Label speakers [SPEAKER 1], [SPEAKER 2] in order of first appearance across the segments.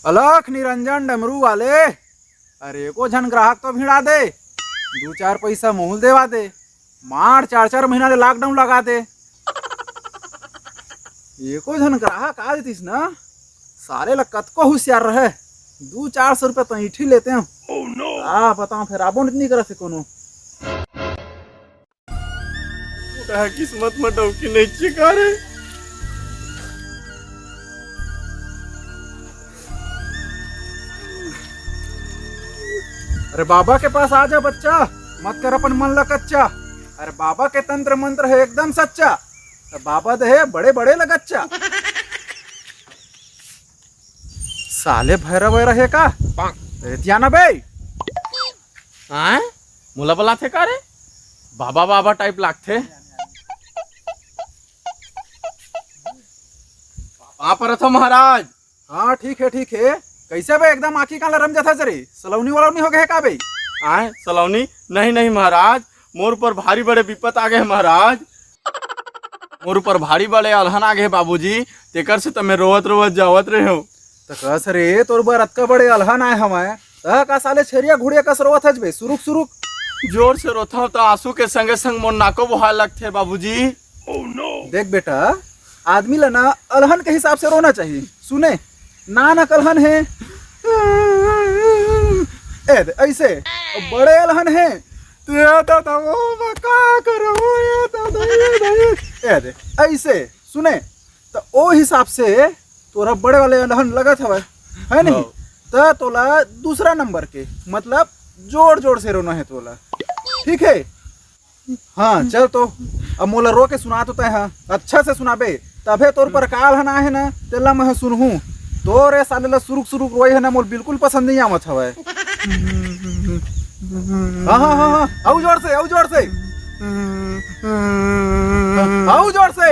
[SPEAKER 1] अलख निरंजन डमरू वाले, अरे को झन ग्राहक तो भिड़ा दे, दो चार पैसा मोल देवा दे, मार 4-4 महीना ले लॉकडाउन लगा दे। एको झन ग्राहक आ देतीस ना, सारे ला कतको होशियार रहे, 200-400 रुपया तो ईठी लेते हैं। बताओ फिर आबो नहीं करे से कोनो
[SPEAKER 2] किस्मत में डौकी नहीं चिका रे।
[SPEAKER 1] अरे बाबा के पास आ जा बच्चा, मत कर अपन मन ला कच्चा। अरे बाबा के तंत्र मंत्र है एकदम सच्चा, तो बाबा दे बड़े बड़े लगच्चा। साले भैरव वैरव है का रेतिया ना बे?
[SPEAKER 2] हाँ मोला बोला थे का रे, बाबा बाबा टाइप लागथे। वहाँ पर था महाराज।
[SPEAKER 1] हाँ ठीक है ठीक है। कैसे बे एकदम आखी का रम जाता जरे, सलौनी वलौनी हो गए का बे?
[SPEAKER 2] आए सलौनी नहीं नहीं महाराज, मोर ऊपर भारी बड़े विपत आ गए महाराज। मोर ऊपर भारी बड़े अलहन आ गए बाबूजी, तेकर से तमे रोवत रोवत जावत रहे हो।
[SPEAKER 1] तो कस रे तोर बर अतका बड़े अलहन आए हमें, का साले छेरिया घुड़िया कस रोवत हजबे सुरुक सुरुक।
[SPEAKER 2] जोर से रोता हूँ तो आंसू के संगे संग मोर नाको बुहार लगते बाबूजी।
[SPEAKER 1] देख बेटा, आदमी ला ना अलहन के हिसाब से रोना चाहिए। सुने ना कलहन है ऐसे बड़े अलहन है ऐसे सुने तो ओ हिसाब से तोरा बड़े वाले अलहन लगत हवे है नहीं, तो तोला दूसरा नंबर के मतलब जोर जोर से रोना है तोला, ठीक है? हाँ चल तो अब मोला रो के सुना तो तय, हाँ अच्छा से सुनाबे तभे तोर पर का अलहन आए है ना तेला मैं सुनहूँ। तोरे साले ला सुरुक सुरुक रोए है ना, मोर बिल्कुल पसंद नहीं आवत हवे। हाँ हाँ हाँ हाँ आउ जोर से, आउ जोर से, आउ जोर से।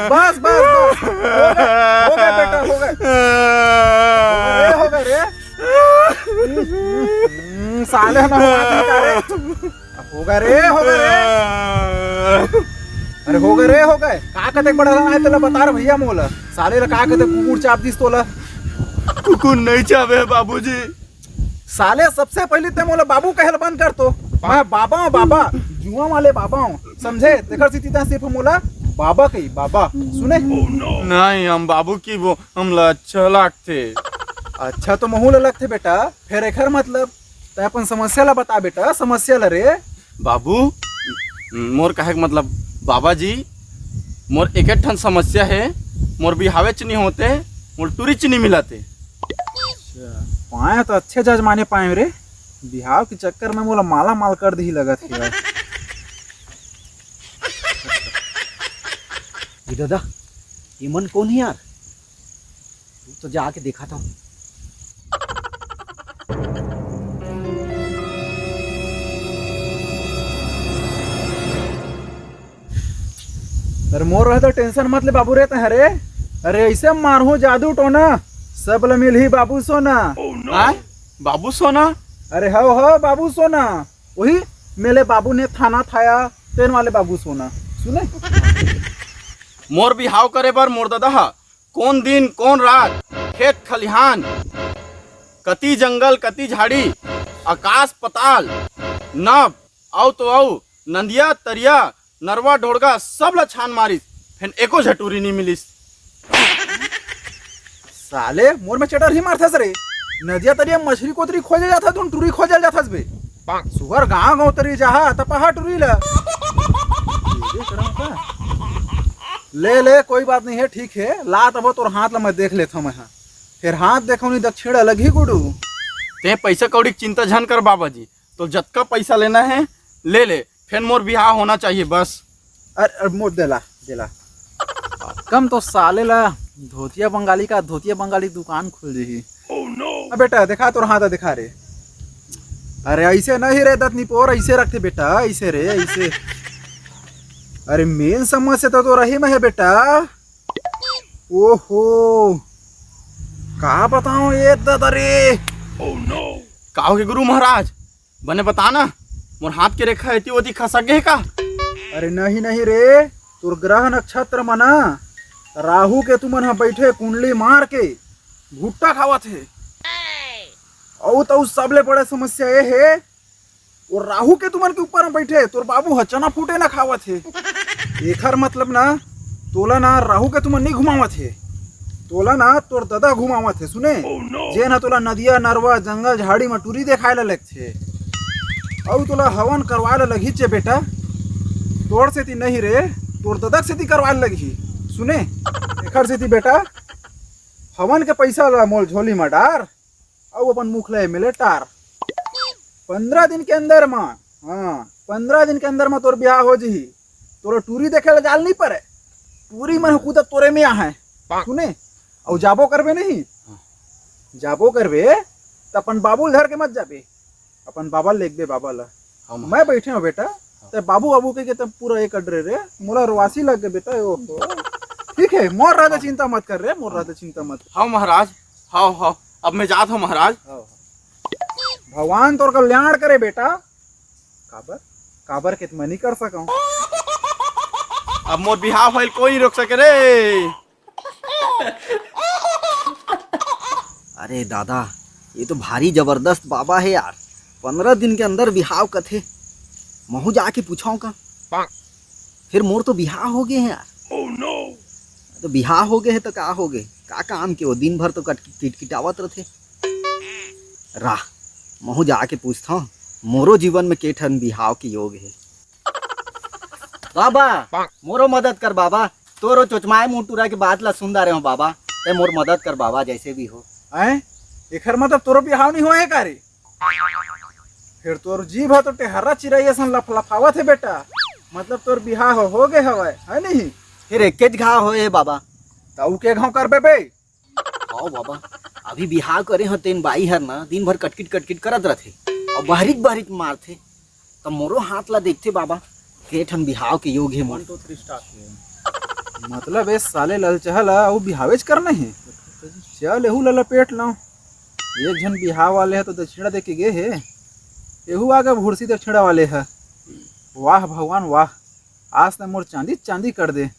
[SPEAKER 1] बस बस बस हो गए बेटा, हो गए हो गए रे। साले ना हो गए रे, हो गए रे। अरे हो गए रे, हो गए का कते बड़ा है तेला बता रहा भैया मोला। साले ला का कते कुकुर चाप दिस तोला?
[SPEAKER 2] कुकुर नहीं चावे बाबूजी।
[SPEAKER 1] साले सबसे पहले ते मोला बाबू कहल बंद कर। तो मैं बाबा हूँ, बाबा जुआ वाले बाबा हूँ, समझे? तेकर सीता सिर्फ मोला बाबा कही, बाबा सुने।
[SPEAKER 2] नहीं हम बाबू की वो हमला अच्छा लगते।
[SPEAKER 1] अच्छा तो महू लगते बेटा, फिर एकर मतलब ते अपन समस्या ला बता बेटा, समस्या ला रे।
[SPEAKER 2] बाबू मोर कहे के मतलब बाबा जी, मोर एक ठन समस्या है, मोर बिहावे च नहीं होते, मोर टूरी च नहीं मिलाते।
[SPEAKER 1] पाए तो अच्छे जज माने पाए रे, बिहाव के चक्कर में मोला माला माल कर दी लगत है।
[SPEAKER 3] दादा ये मन कौन है यार? तू तो जाके देखा था।
[SPEAKER 1] अरे मोर रहे तो टेंशन मत ले बाबू रे तहरे। अरे ऐसे मारू जादू टोना सब ल मिल ही बाबू सोना।
[SPEAKER 2] बाबू सोना?
[SPEAKER 1] अरे हो बाबू सोना, वही मेरे बाबू ने थाना थाया तेन वाले बाबू सोना सुने।
[SPEAKER 2] मोर बिहाव करे बर मोर दादा कौन दिन कौन रात खेत खलिहान, कति जंगल कति झाड़ी, आकाश पताल, नभ औ तो औ नंदिया तरिया नरवा ढोड़गा सब ला छान मारिस, फिर एको झटूरी नहीं मिलिस।
[SPEAKER 1] साले मोर में चटर ही मारथस रे। नदिया तरिया मछली कोतरी खोजे जाथा, तुम टूरी खोजल जाथस बे। सुगर गांव गांव तरी जहा तपहा टूरी ला ले ले कोई बात नहीं है, ठीक है ला तब तोर हाथ ला मैं देख लेता हूँ। मैं फिर हाथ देखो नहीं दक्षिण अलग ही गुडू।
[SPEAKER 2] ते पैसा कौड़ी की चिंता झन कर बाबा जी, तो जतका पैसा लेना है ले ले, फिर मोर बिहार होना चाहिए बस।
[SPEAKER 1] अरे मोर देला देला कम तो साले ला धोतिया बंगाली का धोतिया बंगाली दुकान खुल रही। अब बेटा दिखा तोर हाथ दिखा रे। अरे ऐसे नहीं रे दत्त निपोर, ऐसे रखते बेटा, ऐसे रे ऐसे। अरे मेन समस्या तो रही में है बेटा। ओहो कहा बताऊं ये दादा रे।
[SPEAKER 2] काहो के गुरु महाराज बने बताना, मोर हाथ के रेखा है वो खसक गए का?
[SPEAKER 1] अरे नहीं नहीं रे, तोर ग्रह नक्षत्र मना राहु के तुमन ह बैठे कुंडली मार के भुट्टा खावत हे। और तो सबले बड़ा समस्या ये है वो राहु के तुमन के ऊपर में बैठे तोर बाबू ह चना फूटे ना खावत है। एकर मतलब ना तोला ना राहु के तुमन नहीं घुमावत है, तोला ना तोर दादा घुमावत है। सुने जे ना तोला नदिया नरवा जंगल झाड़ी में टूरी देखाए ला लगथे और तोला हवन करवाए ला लगी चे बेटा। तोड़ से ती नहीं रे, तोर दादा से ती करवाए लगी। सुने एकर से ती बेटा हवन के पैसा ला मोल झोली में डार और अपन मुख ले मिले टार। 15 दिन के अंदर में, हाँ 15 दिन के अंदर में तोर ब्याह हो जी। तोर टूरी देखे ला जाल नहीं पड़े, टूरी मन कूदा तोरे में आहे। सुने और जाबो करबे नहीं, जाबो करबे तो अपन बाबू धर के मत जाबे, अपन बाबा लेके बाबा ला। मैं बैठे हूँ बेटा ते बाबू बाबू के तब पूरा एक अड्रे रे मोला रवासी लग गए बेटा। ओहो ठीक है, मोर राधा चिंता मत कर रे, मोर राधा चिंता मत।
[SPEAKER 2] हाँ महाराज, हाँ हाँ अब मैं जात हूँ महाराज।
[SPEAKER 1] भगवान तोर कल्याण करे बेटा। काबर काबर के मैं नहीं कर सकूं।
[SPEAKER 2] अब मोर बिहाव भइल कोई नहीं रोक सके रे।
[SPEAKER 3] अरे दादा ये तो भारी जबरदस्त बाबा है यार। 15 दिन के अंदर बिहाव कथे। महू जाके पूछाऊं का, फिर मोर तो बिहाव हो गए हैं यार। तो बिहाव हो गए है तो का हो गए, का काम के वो दिन भर तो किटकिटावत रथे। राह महू जाके पूछता हूँ मोरो जीवन में केठन बिहाव की योग है। बाबा मोरो मदद कर बाबा, तोरो चोचमाए मुंह की बात ला सुन रहे हो बाबा, ते मोर मदद कर बाबा जैसे भी हो।
[SPEAKER 1] हैं एकर मतलब तोरो बिहाव नहीं होए का रे? फिर तोर जीभ तो टेहरा चिरैया सन लफलफावत है बेटा, मतलब तोर बिहाव हो गए हवे है नहीं?
[SPEAKER 3] फिर एक घाव होए बाबा।
[SPEAKER 1] ताऊ के घाव कर बे।
[SPEAKER 3] हाँ बाबा अभी बिहाव करे हो तेन बाई हर ना दिन भर कटकिट कटकिट करत रथे और बहरिक बहरिक मारथे, तब मोरो हाथ ला देखते बाबा केठन बिहाव के योग है मोर।
[SPEAKER 1] 1 2 3 स्टार्ट। मतलब इस साले लल चहला वो बिहावेज करना है। चल एहू लला पेट लाओ। एक जन बिहाव वाले है तो दक्षिणा दे के गए है, एहू आगे भूरसी दक्षिणा वाले है। वाह भगवान वाह, आज तो मोर चांदी चांदी कर दे।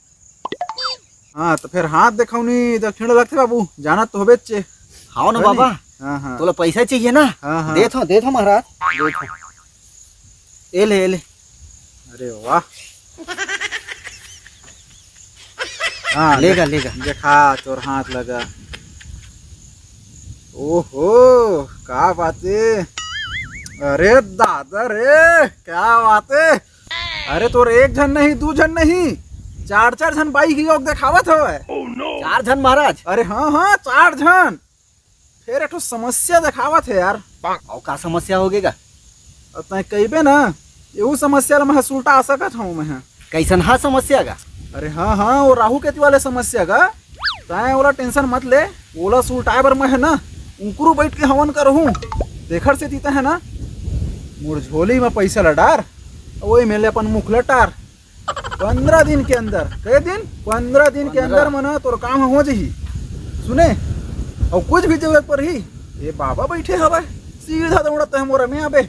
[SPEAKER 1] हाँ तो फिर हाथ देखाऊ नहीं दक्षिणा लगते बाबू, जाना तो होबे चे।
[SPEAKER 3] हाँ ना बाबा।
[SPEAKER 1] हाँ हाँ
[SPEAKER 3] तोला पैसा चाहिए ना?
[SPEAKER 1] हाँ हाँ
[SPEAKER 3] दे थो महाराज, दे थो। ए ले।
[SPEAKER 1] अरे वाह हाँ
[SPEAKER 3] लेगा
[SPEAKER 1] देखा तोर हाथ लगा। ओहो क्या बात है, अरे दादा रे क्या बात है। अरे तोर एक जन नहीं 2 जन नहीं 4 जन बाई की योग देखावत हवे।
[SPEAKER 3] 4 जन महाराज?
[SPEAKER 1] अरे हाँ हाँ 4 जन। फिर एक समस्या देखावत है यार।
[SPEAKER 3] और का समस्या होगेगा?
[SPEAKER 1] तय कहिबे ना एहू समस्या ला मैं सुलटा आ सकत हूँ मैं।
[SPEAKER 3] कैसन हा समस्या गा?
[SPEAKER 1] अरे हाँ हाँ वो राहु केतु वाले समस्या का तय ओला टेंशन मत ले, ओला सुलटाए बर मैं है ना उनकरू बैठ के हवन करहूँ। देखर से तीता है ना मोर झोली में पैसा लडार वही मेले अपन मुख लटार। 15 दिन के अंदर, कई दिन 15 दिन के अंदर मना तोर काम हो जही। सुने और कुछ भी जरूरत पर ही ये बाबा बैठे हवा सीधा दौड़त है मोरा में आबे।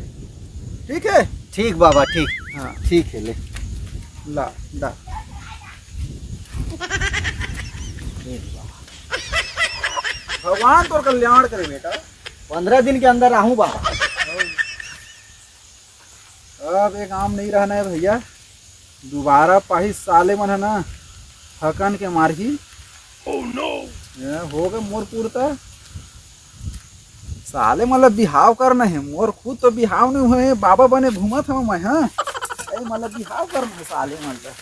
[SPEAKER 1] ठीक है?
[SPEAKER 3] ठीक बाबा ठीक।
[SPEAKER 1] हाँ
[SPEAKER 3] ठीक है ले
[SPEAKER 1] ला दा। भगवान तोर कल्याण करे बेटा।
[SPEAKER 3] 15 दिन के अंदर आहूँ बाबा।
[SPEAKER 1] अब एक काम नहीं रहना है भैया, दोबारा पाही साले मन है ना हकन के मारही। हो गए मोर पूरता साले मतलब बिहाव करना है। मोर खुद तो बिहाव नहीं हुए, बाबा बने घूमत हूँ मैं। हाँ मतलब बिहाव करना है साले मतलब।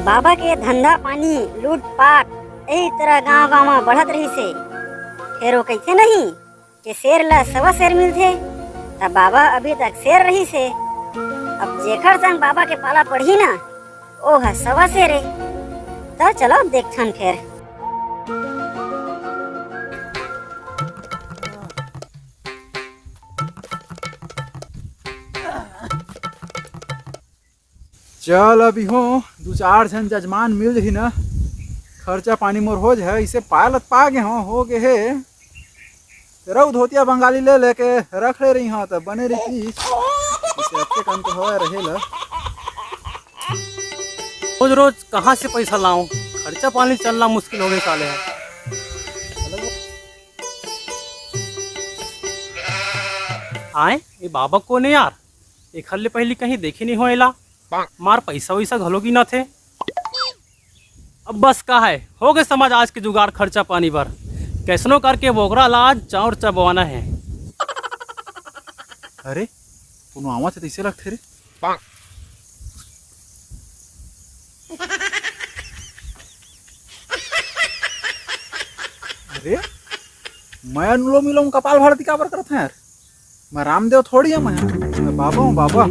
[SPEAKER 4] बाबा के धंधा पानी लूटपाट यही तरह गांव गांव में बढ़त रही से फिर वो कहते नहीं कि शेर ला 1.25 शेर मिलते, तब बाबा अभी तक शेर रही से। अब जेखर संग बाबा के पाला पड़ी ना ओ है 1.25 शेर है। तो चलो देखन फिर।
[SPEAKER 1] चल अभी हो 2-4 जन जजमान मिल ही ना, खर्चा पानी मोर हो जाए। इसे पालत पा गए हो गए है। तेरा धोतिया बंगाली ले लेके रख ले रही हाँ तो बने रही इसे अच्छे काम तो हवा रहेला।
[SPEAKER 5] रोज रोज कहाँ से पैसा लाऊं, खर्चा पानी चलना मुश्किल हो गई साले हैं। आए ये बाबा को ने यार एक हल्ले पहली कहीं देखे नहीं होएला, मार पैसा वैसा घलोगी ना थे। अब बस का है हो गए समझ आज के जुगाड़ खर्चा पानी भर कैसनो करके बोगरा लाज चाउर चबवाना है।
[SPEAKER 1] अरे तू आवाज से ऐसे लगते रे। अरे मैं अनुलोम विलोम कपाल भारती का करता है यार, मैं रामदेव थोड़ी है, मैं बाबा हूँ बाबा।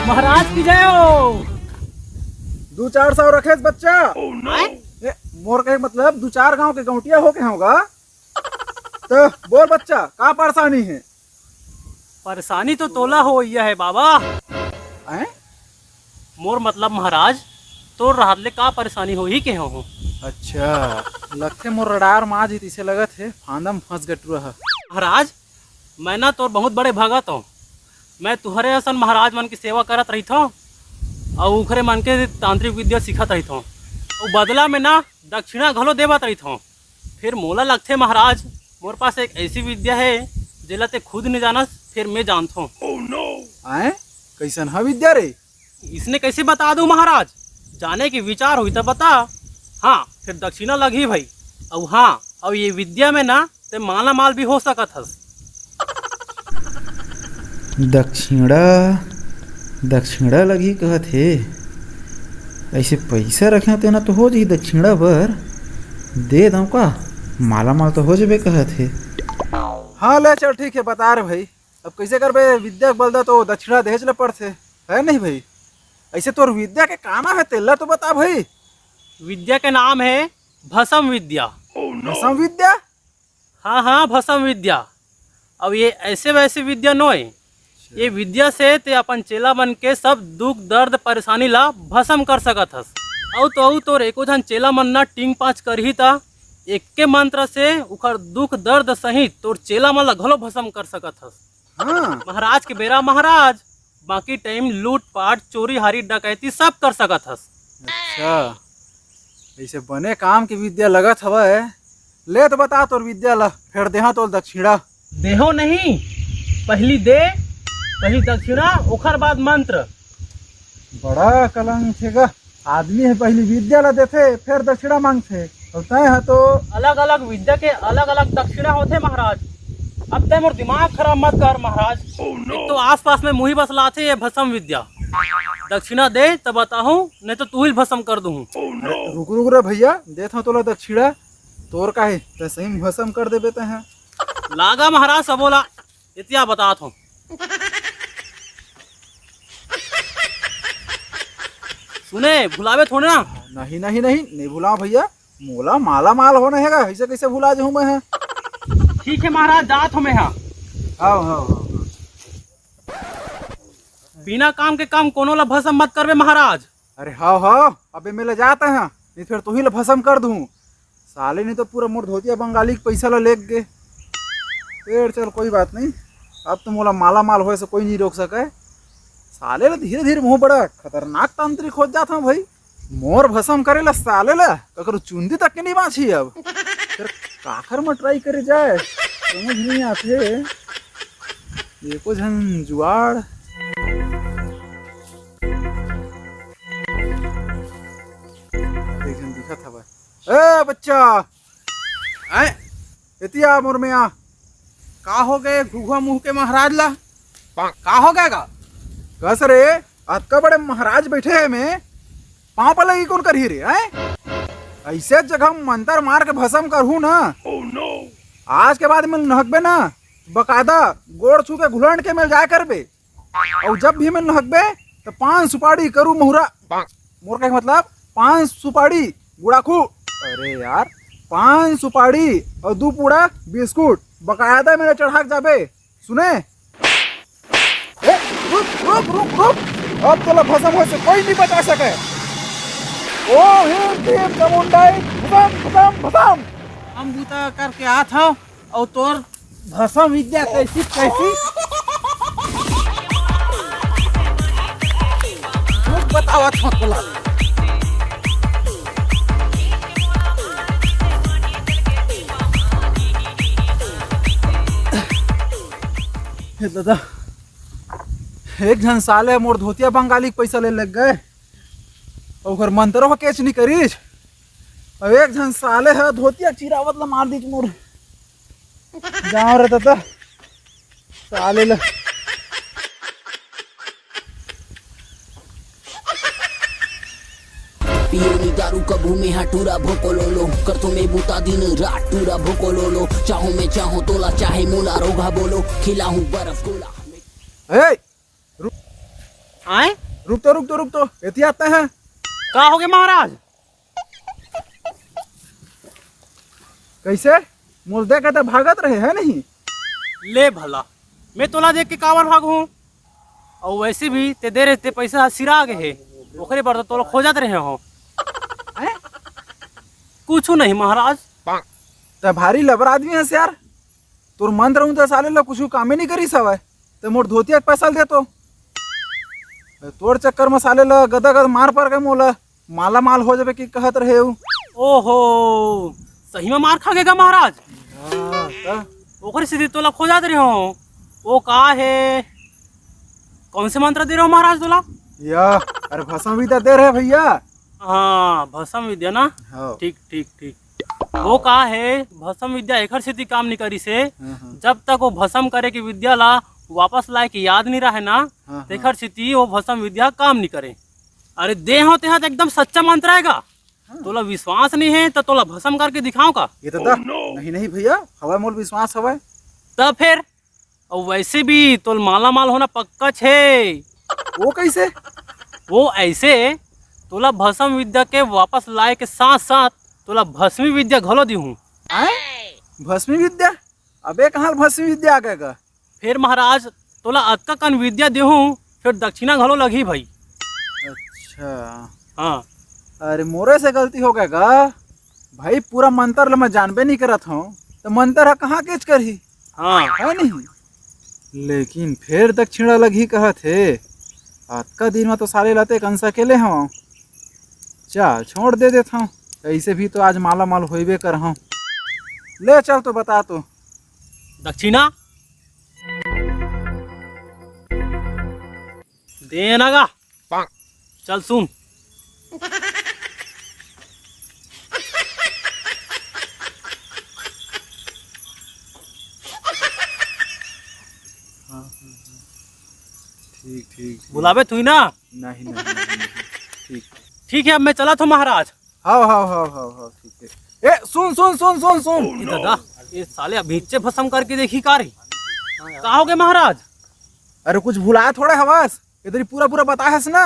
[SPEAKER 5] महाराज की जय हो।
[SPEAKER 1] 200-400 रखे बच्चा। ये मोर के मतलब 2-4 गांव के गौटिया होके होगा। तो बोल बच्चा का परेशानी है?
[SPEAKER 5] परेशानी तो तोला हो यह है बाबा।
[SPEAKER 1] हैं?
[SPEAKER 5] मोर मतलब महाराज तो रात ले का परेशानी हो ही के हो।
[SPEAKER 1] अच्छा लगते मोर रडार माँ जी इसे लगत है फांदम फंस गटू रहा।
[SPEAKER 5] महाराज मैं ना तो बहुत बड़े भगत हूँ, मैं तुहरे असन महाराज मन की सेवा करत रही था और उखरे मन के तांत्रिक विद्या सीखत रही था और बदला में ना दक्षिणा घलो देवत रही था। फिर मोला लगते महाराज मोर पास एक ऐसी विद्या है जेला ते खुद नहीं जानस फिर मैं जानता हूँ।
[SPEAKER 1] आए कैसन है विद्या रे?
[SPEAKER 5] इसने कैसे बता दूं महाराज, जाने की विचार हुई तो बता। हाँ फिर दक्षिणा लगी भाई। और हाँ और ये विद्या में ना ते माला माल भी हो सकत हस।
[SPEAKER 1] दक्षिणा लगी कहत है, ऐसे पैसा रखे थे ना तो हो जी दक्षिणा बर दे दो का माला माल तो हो जाबे कहत है। हाँ ले चल ठीक है बता रहे भाई, अब कैसे कर बे विद्या बलदा तो दक्षिणा देज ले पड़ते है नहीं भाई। ऐसे तो विद्या के काना है तेला तो बता भाई।
[SPEAKER 5] विद्या के नाम है भस्म विद्या।
[SPEAKER 1] भस्म विद्या?
[SPEAKER 5] हाँ हाँ भस्म विद्या। अब ये ऐसे वैसे विद्या नो है, ये विद्या से ते अपन चेला बन के सब दुख दर्द परेशानी ला भस्म कर सकत हस। औ तो एको जन चेला मन ना टिंग पाँच कर ही था एक के मंत्र से उखर दुख दर्द सहित तोर चेला मन ला घलो भस्म कर सकत हस।
[SPEAKER 1] हाँ।
[SPEAKER 5] महाराज के बेरा महाराज, बाकी टाइम लूट पाट चोरी हारी डकैती सब कर सकत हस।
[SPEAKER 1] अच्छा ऐसे बने काम की विद्या लगत हवा है। ले तो बता तोर विद्या ला फिर देहा तो दक्षिणा।
[SPEAKER 5] देहो नहीं, पहली दे पहली दक्षिणा ओखर बाद मंत्र।
[SPEAKER 1] बड़ा कलंक थे आदमी है, पहली विद्या ला देते फिर दक्षिणा मांगते और तय है तो
[SPEAKER 5] अलग अलग विद्या के अलग अलग दक्षिणा होते महाराज। अब तय मोर दिमाग खराब मत कर महाराज। एक तो आस पास में मुही बसलाते ये भस्म विद्या, दक्षिणा दे तब बताऊं नहीं तो तू ही भस्म कर दूं।
[SPEAKER 1] रुक रुक रे भैया देता तोला दक्षिणा तोर का है तो सही भस्म कर देबे ते हैं।
[SPEAKER 5] लागा महाराज सब बोला इतिया बतात हूँ। सुने भुलावे थोड़े ना।
[SPEAKER 1] नहीं नहीं नहीं नहीं भुला भैया, मोला माला माल होने हैगा ऐसे कैसे भुला जाऊं मैं है।
[SPEAKER 5] ठीक है महाराज जात हूँ मैं यहाँ।
[SPEAKER 1] हाँ हाँ हाँ।
[SPEAKER 5] बिना काम के काम कोनो ला भस्म मत करवे महाराज।
[SPEAKER 1] अरे हाँ हाँ अबे मैं ले जाता है नहीं फिर तू ही ले भस्म कर दूं। साले ने तो पूरा मोर धोतिया बंगाली के पैसा ला लेग गए। फिर चल कोई बात नहीं, अब तो मोला माला माल होए से कोई नहीं रोक सके। साले ला धीरे धीरे मुँह बड़ा खतरनाक तांत्रिक हो जाता हूँ भाई। मोर भस्म करे ला साले ला ककरो चुंदी तक के नहीं बाँची। अब फिर काखर में ट्राई करे जाए समझ नहीं आते। एको झन जुआड़ दिखा था भाई। ए बच्चा इतिया मोर में आ का हो गए घुघुआ मुंह के महाराज ला का हो गया का? कस रे अतका बड़े महाराज बैठे है में पाँव पर लगी कौन करी रे हैं? ऐसे जगह मंतर मार के भस्म करहू ना। आज के बाद में नहकबे ना बकायदा गोड़ छू के घुलंड के मिल जाए करबे। और जब भी मैं नहकबे तो 5 सुपारी करू मुहरा। मोर का मतलब 5 सुपारी गुड़ाखू। अरे यार 5 सुपारी और 2 पूड़ा बिस्कुट बकायदा मेरे चढ़ा जाबे सुने। रुक रुक रुक रुक, अब तो भस्म हो से कोई नहीं बचा सके। ओ हिम भीम चामुंडाई भसम भसम भसम।
[SPEAKER 5] हम बूता करके आत हूँ और तोर भसम विद्या कैसी कैसी
[SPEAKER 1] झूठ बतावत हूँ तोला। हे दादा, एक झन साले मोर धोतिया बंगाली के पैसा ले लग गए और ओकर मंत्रो कैच नहीं करीच और एक झन साले है धोतिया चिरावत ला मार दीच मोर जाओ रे दादा साले ला।
[SPEAKER 6] पियोनी दारू कबू में हटूरा भोको लोलो कर तुम्हें बूता दिन रात टूरा भोको लोलो चाहूं मैं चाहूं तोला चाहे मोला रोगा बोलो खिलाऊं बर्फ गोला।
[SPEAKER 1] ए
[SPEAKER 5] आए
[SPEAKER 1] रुक तो एती आते हैं।
[SPEAKER 5] का हो गए महाराज?
[SPEAKER 1] कैसे मोर देख के तो भागत रहे है नहीं?
[SPEAKER 5] ले भला, मैं तोला देख के कावर भाग हूँ और वैसे भी ते दे रहते पैसा सिरा गए है ओकरे पर तो तोला खोजत रहे हो। कुछ नहीं महाराज।
[SPEAKER 1] तो भारी लबर आदमी है यार, तोर मंत्र हूँ तो साले ला कुछ काम ही नहीं करी सवाय तो मोर धोतिया के पैसा दे तो तोर चक्कर में साले ला गदा गद मार पर गए मोला माला माल हो जाबे की कहत रहे हो।
[SPEAKER 5] ओहो, सही में मार खा गएगा महाराज।
[SPEAKER 1] हाँ,
[SPEAKER 5] ओकरे सीधे तोला खोजत रहे हो। वो का है, कौन से मंत्र दे रहे हो महाराज तोला?
[SPEAKER 1] या अरे भसम विद्या दे रहे भैया।
[SPEAKER 5] हाँ भसम विद्या ना,
[SPEAKER 1] हाँ।
[SPEAKER 5] ठीक ठीक ठीक। वो का है भसम विद्या एकर से काम नहीं करी से जब तक वो भसम करे की विद्या ला वापस लाए की याद नहीं रहे ना तेखर स्थिति वो भसम विद्या काम नहीं करे। अरे दे होते हैं तो एकदम सच्चा मंत्र आएगा। तोला विश्वास नहीं है तो तोला भसम करके दिखाओ का?
[SPEAKER 1] ये तो नहीं भैया हवा मोल विश्वास हवा।
[SPEAKER 5] तब फिर और वैसे भी तोल माला माल होना पक्का छे।
[SPEAKER 1] वो कैसे?
[SPEAKER 5] वो ऐसे तोला भस्म विद्या के वापस लाए के साथ साथ तोला भस्मी विद्या घलो दी हूँ।
[SPEAKER 1] भस्मी विद्या? अबे कहाँ भस्मी विद्या आ गएगा?
[SPEAKER 5] फिर महाराज तोला अतका कन विद्या दे हूँ फिर दक्षिणा घलो लगी भाई।
[SPEAKER 1] अच्छा
[SPEAKER 5] हाँ
[SPEAKER 1] अरे मोरे से गलती हो गएगा भाई, पूरा मंत्र मैं जानबे नहीं करत हूँ तो मंत्र कहाँ केच करही
[SPEAKER 5] हाँ
[SPEAKER 1] है नहीं। लेकिन फिर दक्षिणा लगी कहा थे आज का दिन में तो सारे लाते कंस अकेले हूँ। चल छोड़ दे देता हूँ, ऐसे भी तो आज माला माल होइबे कर हूँ। ले चल तो बता तो।
[SPEAKER 5] दक्षिणा देना गा, चल सुन।
[SPEAKER 1] ठीक ठीक
[SPEAKER 5] बुलावे तू ही ना?
[SPEAKER 1] नहीं ठीक
[SPEAKER 5] ठीक है अब मैं चला था महाराज।
[SPEAKER 1] हाँ ठीक है। ए सुन सुन सुन सुन सुन
[SPEAKER 5] ये दादा ये साले अभीचे भस्म करके देखी का रे? कहा हो गए महाराज?
[SPEAKER 1] अरे कुछ भुलाया थोड़े हवास, इधर पूरा पूरा बता है ना।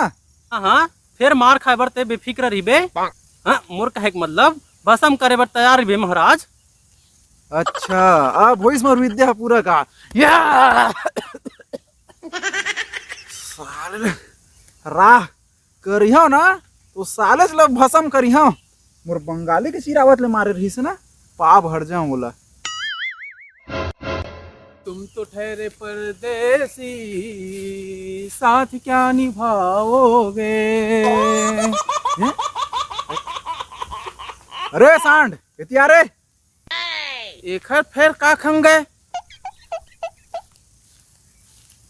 [SPEAKER 5] हाँ फिर मार खाए बर ते बेफिक्र रहिबे। हाँ मोर कहे के मतलब भस्म करे बर तैयार रहिबे महाराज।
[SPEAKER 1] अच्छा अब भोइस मोर विद्या पूरा का या साले राह करियो ना तो साले से भस्म करियो। मोर बंगाली के चिरावत ले मारे रही से ना पाप हट जाऊं बोला।
[SPEAKER 5] तुम तो ठहरे परदेसी साथ क्या निभाओगे।
[SPEAKER 1] अरे सांड इतिया रे
[SPEAKER 5] एक फिर का खंग गए?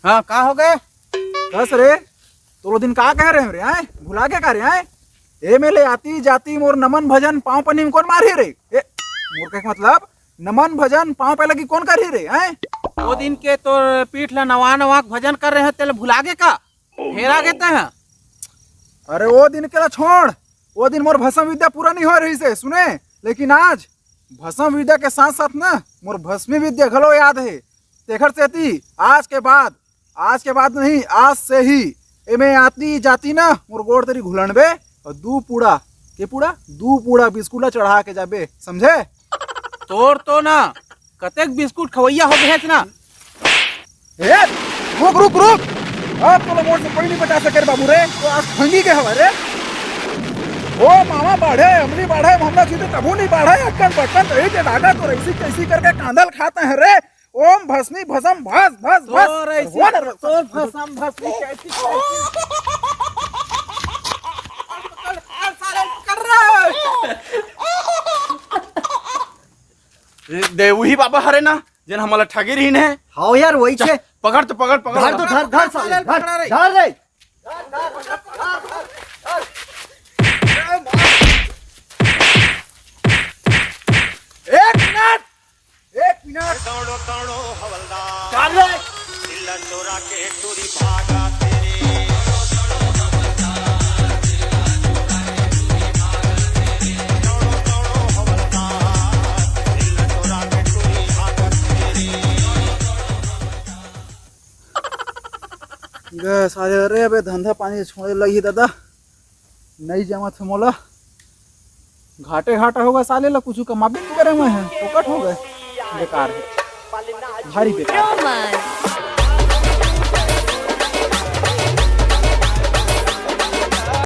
[SPEAKER 5] हाँ का हो गए?
[SPEAKER 1] कस रे तो दिन का कह रहे रे आए भुला के कह रहे आए ए मेले आती जाती मोर नमन भजन पाँव पनी में कौन मारी रे? ए मोर का मतलब नमन भजन पाँव पे लगी कौन करी रे? आए
[SPEAKER 5] वो दिन के तो पीठ ला नवा नवा भजन कर रहे हैं तेल भुलागे का फिर आगे हैं।
[SPEAKER 1] अरे वो दिन के ला छोड़, वो दिन मोर भस्म विद्या पूरा नहीं हो रही से सुने। लेकिन आज भस्म विद्या के साथ साथ ना मोर भस्मी विद्या घलो याद है। तेखर सेती आज के बाद नहीं आज से ही एमे आती जाती ना मोर गोड़ तेरी घुलनबे और दू पूड़ा बिस्कुट चढ़ा के जाबे समझे।
[SPEAKER 5] तोर तो ना कतेक बिस्कुट खवैया हो गए ना।
[SPEAKER 1] ए रुक अब तो मोर से कोई नहीं बचा सके बाबू रे, तो आज खंगी के हवा रे। ओ मामा बढ़े अमली बढ़े हमला सीधे कभू नहीं बढ़े अक्कन बक्कन तो के धागा तो ऐसी कैसी करके कांदल खाते हैं रे ओम भस्मी भसम भस भस भस तो भसम भस्मी कैसी कर रहा
[SPEAKER 2] देवही बाबा हरे ना जन हमला ठगी रही ने
[SPEAKER 3] हाँ यार वही छे
[SPEAKER 2] पकड़ तो पकड़ पकड़
[SPEAKER 3] धर तो धर साले धर रे
[SPEAKER 1] एक मिनट चल रे सारे अरे अबे धंधा पानी छोड़े लगी दादा नहीं जमा थे मोला घाटे घाटा होगा साले ला कुछ कमा भी करे मैं है फोकट हो गए बेकार है भारी बेकार